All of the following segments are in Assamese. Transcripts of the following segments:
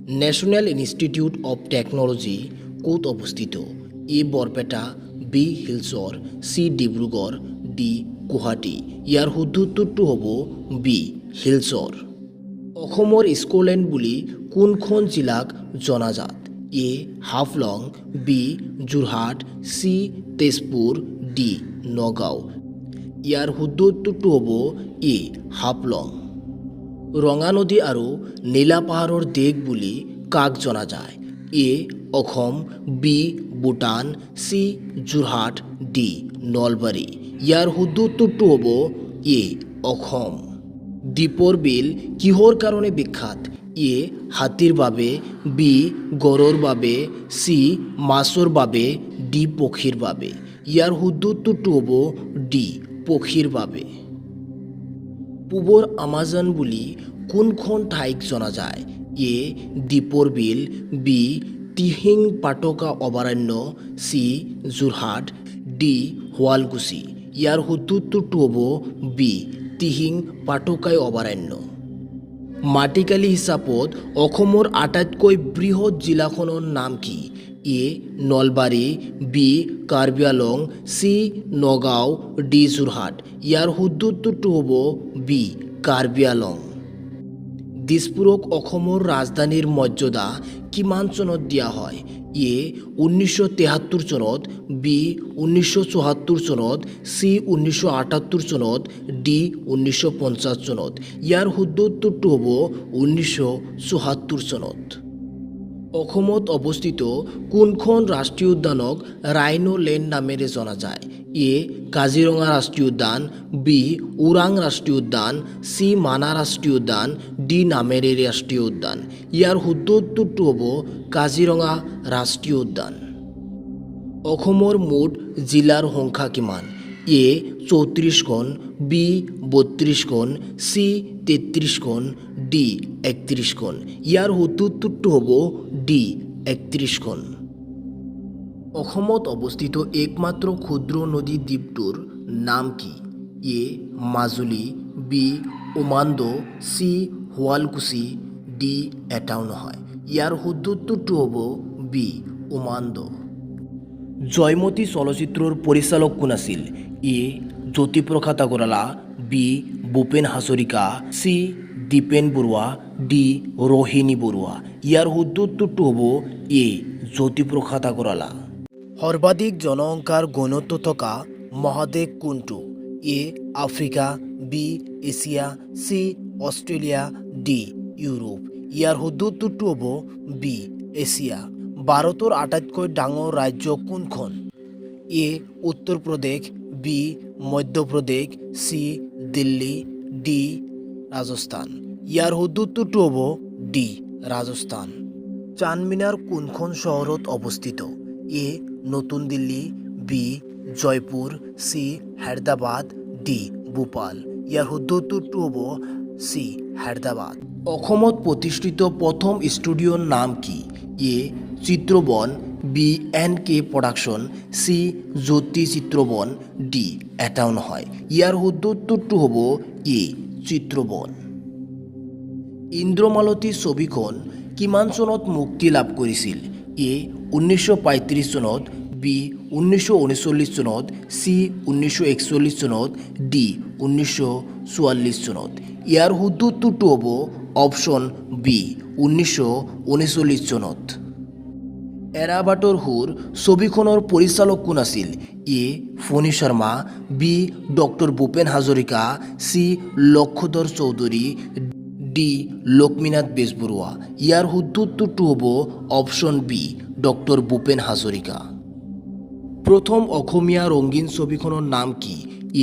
ন্যাশনাল ইনষ্টিটিউট অফ টেকন'লজি ক'ত অৱস্থিত? A Barpeta, B Silchar, C Dibrugarh, D Guwahati. ইয়াৰ শুদ্ধ উত্তৰটো হ'ব বি শিলচৰ। অসমৰ স্কটলেণ্ড বুলি কোনখন জিলাক জনাজাত? A Haflong, B Jorhat, C Tezpur, D Nagaon. ইয়াৰ শুদ্ধ উত্তৰটো হ'ব এ হাফলং। ৰঙা নদী আৰু নীলা পাহাৰৰ দেশ বুলি কাক জনা যায়? A Assam, B Bhutan, C Jorhat, D Nalbari. ইয়াৰ শুদ্ধ উত্তৰটো হ'ব এ অসম। দীপৰ বিল কিহৰ কাৰণে বিখ্যাত? এ হাতীৰ বাবে, বি গড়ৰ বাবে, চি মাছৰ বাবে, ডি পক্ষীৰ বাবে। ইয়াৰ শুদ্ধ উত্তৰটো হ'ব ডি পক্ষীৰ বাবে। পূবৰ আমাজন বুলি কোনখন ঠাইক জনা যায়? এ দীপৰ বিল, বি দিহিং পাটকা অভয়াৰণ্য, চি যোৰহাট, ডি শুৱালকুছি। ইয়াৰ শুদ্ধ উত্তৰটো হ'ব বি দিহিং পাটকাই অভয়াৰণ্য। মাটিকালি হিচাপত অসমৰ আটাইতকৈ বৃহৎ জিলাখনৰ নাম কি? A Nalbari, B Karbi Anglong, C Nagaon, D Jorhat. ইয়াৰ শুদ্ধ উত্তৰটো হ'ব বি কাৰ্বি আংলং। দিছপুৰক অসমৰ ৰাজধানীৰ মৰ্যাদা কিমান চনত দিয়া হয়? এ 1973 চনত, বি 1974 চনত, চি 1978 চনত, ডি 1950 চনত। ইয়াৰ শুদ্ধ উত্তৰটো হ'ব 1974 চনত। অসমত অৱস্থিত কোনখন ৰাষ্ট্ৰীয় উদ্যানক ৰাইনো লেণ্ড নামেৰে জনা যায়? এ কাজিৰঙা ৰাষ্ট্ৰীয় উদ্যান, বি ওৰাং ৰাষ্ট্ৰীয় উদ্যান, চি মানাহ ৰাষ্ট্ৰীয় উদ্যান, ডি নামেৰি ৰাষ্ট্ৰীয় উদ্যান। ইয়াৰ শুদ্ধ উত্তৰটো হ'ব কাজিৰঙা ৰাষ্ট্ৰীয় উদ্যান। অসমৰ মুঠ জিলাৰ সংখ্যা কিমান? এ 34খন, বি 32খন, চি 33খন, ডি 31খন। ইয়াৰ শুদ্ধ উত্তৰটো হ'ব ডি 31খন। অসমত অৱস্থিত একমাত্ৰ ক্ষুদ্ৰ নদী দ্বীপটোৰ নাম কি? A Majuli, B Umananda, C Sualkuchi, D এটাও নহয়। ইয়াৰ শুদ্ধ উত্তৰটো হ'ব বি উমানন্দ। জয়মতী চলচ্চিত্ৰৰ পৰিচালক কোন আছিল? A Jyotiprasad Agarwala, B Bhupen Hazarika, C Dipen Barua, D Rohini Barua. ইয়াৰ শুদ্ধ উত্তৰটো হ'ব এ জ্যোতিপ্ৰসাদ আগৰৱালা। সৰ্বাধিক জনসংখ্যাৰ ঘনত্ব থকা মহাদেশ কোনটো? A Africa, B Asia, C Australia, D Europe. ইয়াৰ শুদ্ধ উত্তৰটো হ'ব বি এছিয়া। ভাৰতৰ আটাইতকৈ ডাঙৰ ৰাজ্য কোনখন? A Uttar Pradesh, B Madhya Pradesh, C Delhi, D Rajasthan. ইয়াৰ শুদ্ধ উত্তৰটো হ'ব ডি ৰাজস্থান। চানমিনাৰ কোনখন চহৰত অৱস্থিত? এ নতুন Delhi, B Jaipur, C Hyderabad, D Bhopal. ইয়াৰ শুদ্ধ উত্তৰটো হ'ব চি হায়দৰাবাদ। অসমত প্ৰতিষ্ঠিত প্ৰথম ষ্টুডিঅ'ৰ নাম কি? A Chitraban, B NK production, C Jyoti Chitraban, D এটাও নহয়। ইয়াৰ শুদ্ধ উত্তৰটো হ'ব এ চিত্ৰবন। ইন্দ্ৰমালতী ছবিখন কিমান চনত মুক্তি লাভ কৰিছিল? এ 1935 চনত, বি 1939 চনত, চি 1941 চনত, ডি 1944 চনত। ইয়াৰ শুদ্ধ উত্তৰটো হ'ব অপশ্যন বি 1939 চনত। এৰাবাটৰ সুৰ ছবিখনৰ পৰিচালক কোন আছিল? A Phani Sharma, B doctor Bhupen Hazarika, C Lakshmadhar Choudhury, D Lakshminath Bezbaroa. ইয়াৰ শুদ্ধ উত্তৰটো হ'ব option B doctor Bhupen Hazarika. প্ৰথম অসমীয়া ৰঙীন ছবিখনৰ নাম কি?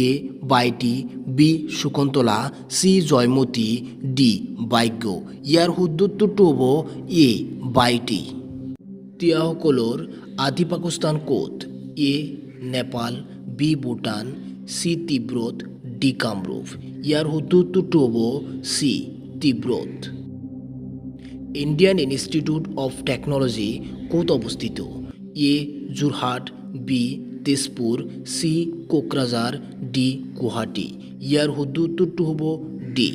A Bhaity, B Shakuntala, C Joymati, D Bhagya. ইয়াৰ শুদ্ধ উত্তৰটো হ'ব এ বাইটী। তিৱাসকলৰ আদি বাসস্থান ক'ত? A Nepal, B Bhutan, C Tibet, D Kamrup. ইয়াৰ শুদ্ধ উত্তৰটো হ'ব C Tibet. Indian Institute of technology ক'ত অৱস্থিত? A Jorhat, B Tezpur, C Kokrajhar, D Guwahati. ইয়াৰ শুদ্ধ উত্তৰটো হ'ব ডি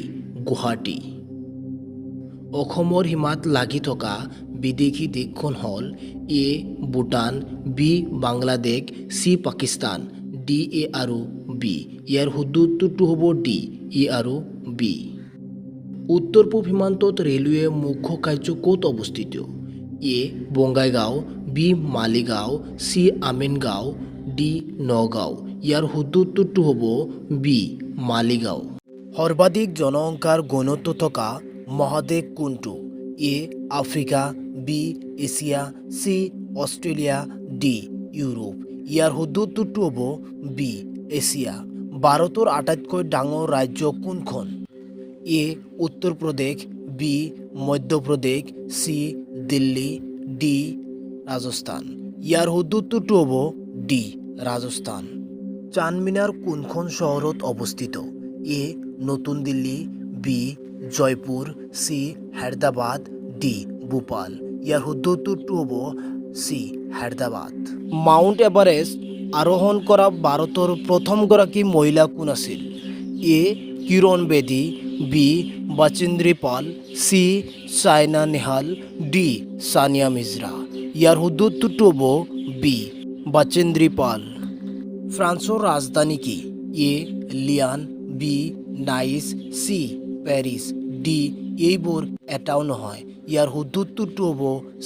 গুৱাহাটী। অসমৰ সীমাত লাগি থকা বিদেশী দেশখন হ'ল A Bhutan, B Bangladesh, C Pakistan, D A আৰু বি। ইয়াৰ শুদ্ধ উত্তৰটো হ'ব ডি এ আৰু বি। উত্তৰ পূব সীমান্তত ৰেলৱে মুখ্য কাৰ্য ক'ত অৱস্থিত? A Bongaigaon, B Maligaon, C Amingaon, D Nagaon. ইয়াৰ শুদ্ধ উত্তৰটো হ'ব বি মালিগাঁও। সৰ্বাধিক জনসংখ্যাৰ ঘনত্ব থকা মহাদেশ কোনটো? A Africa, B Asia, C Australia, D Europe. ইয়াৰ শুদ্ধ উত্তৰটো হ'ব বি এছিয়া। ভাৰতৰ আটাইতকৈ ডাঙৰ ৰাজ্য কোনখন? A Uttar Pradesh, B Madhya Pradesh, C Delhi, D Rajasthan. ইয়াৰ শুদ্ধ উত্তৰটো হ'ব ডি ৰাজস্থান। চানমিনাৰ কোনখন চহৰত অৱস্থিত? এ নতুন Delhi, B Jaipur, C Hyderabad, D Bhopal. ইয়াৰ শুদ্ধ উত্তৰটো হ'ব চি হায়দৰাবাদ। মাউণ্ট এভাৰেষ্ট আৰোহণ কৰা ভাৰতৰ প্ৰথমগৰাকী মহিলা কোন আছিল? A Kiran Bedi, B Bachendri Pal, C Saina Nehwal, D Sania Mirza. ইয়াৰ শুদ্ধ উত্তৰটো হ'ব বি বাচেন্দ্ৰী পাল। ফ্ৰান্সৰ ৰাজধানী কি? A Lyon, B Nice, C Paris, D এইবোৰ এটাও নহয়। ইয়াৰ শুদ্ধ উত্তৰটো হ'ব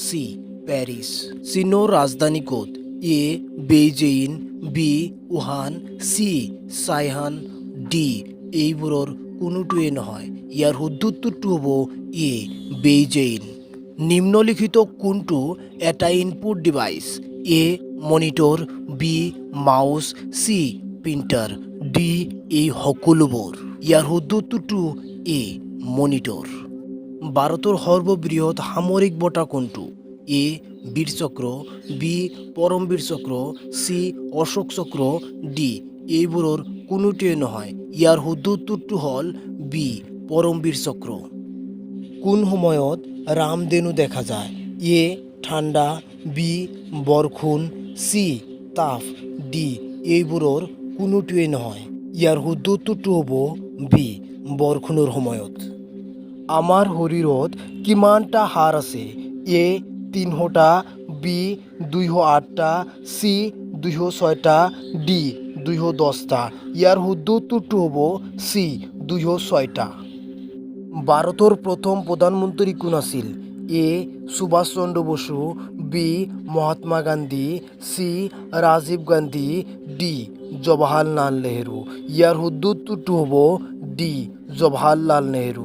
চি পেৰিছ। চীনৰ ৰাজধানী ক'ত? A Beijing, B Wuhan, C চাইহান, ডি এইবোৰৰ কোনোটোৱেই নহয়। ইয়াৰ শুদ্ধ উত্তৰটো হ'ব এ বেইজিং। নিম্নলিখিত কোনটো এটা input device? A monitor, B mouse, C printer, D এই সকলোবোৰ। ইয়াৰ শুদ্ধ উত্তৰটো এ মনিটৰ। ভাৰতৰ সৰ্ববৃহৎ সামৰিক বঁটা কোনটো? এ বীৰ চক্ৰ, বি পৰমবীৰ চক্ৰ, চি অশোক চক্ৰ, ডি এইবোৰৰ কোনোটোৱেই নহয়। ইয়াৰ শুদ্ধ উত্তৰটো হ'ল বি পৰমবীৰ চক্ৰ। কোন সময়ত ৰামধেনু দেখা যায়? এ ঠাণ্ডা, বি বৰষুণ, চি তাপ, ডি এইবোৰৰ কোনোটোৱেই নহয়। ইয়াৰ শুদ্ধ উত্তৰটো হ'ব বি বৰষুণৰ সময়ত। আমাৰ শৰীৰত কিমানটা হাড় আছে? এ 300টা, বি 208টা, চি 206টা, ডি 210টা। ইয়াৰ শুদ্ধ উত্তৰটো হ'ব চি 206টা। ভাৰতৰ প্ৰথম প্ৰধানমন্ত্ৰী কোন আছিল? A Subhash Chandra Bose, B Mahatma Gandhi, C Rajiv Gandhi, D Jawaharlal Nehru. ইয়াৰ শুদ্ধ উত্তৰটো হ'ব ডি জৱাহৰলাল নেহৰু।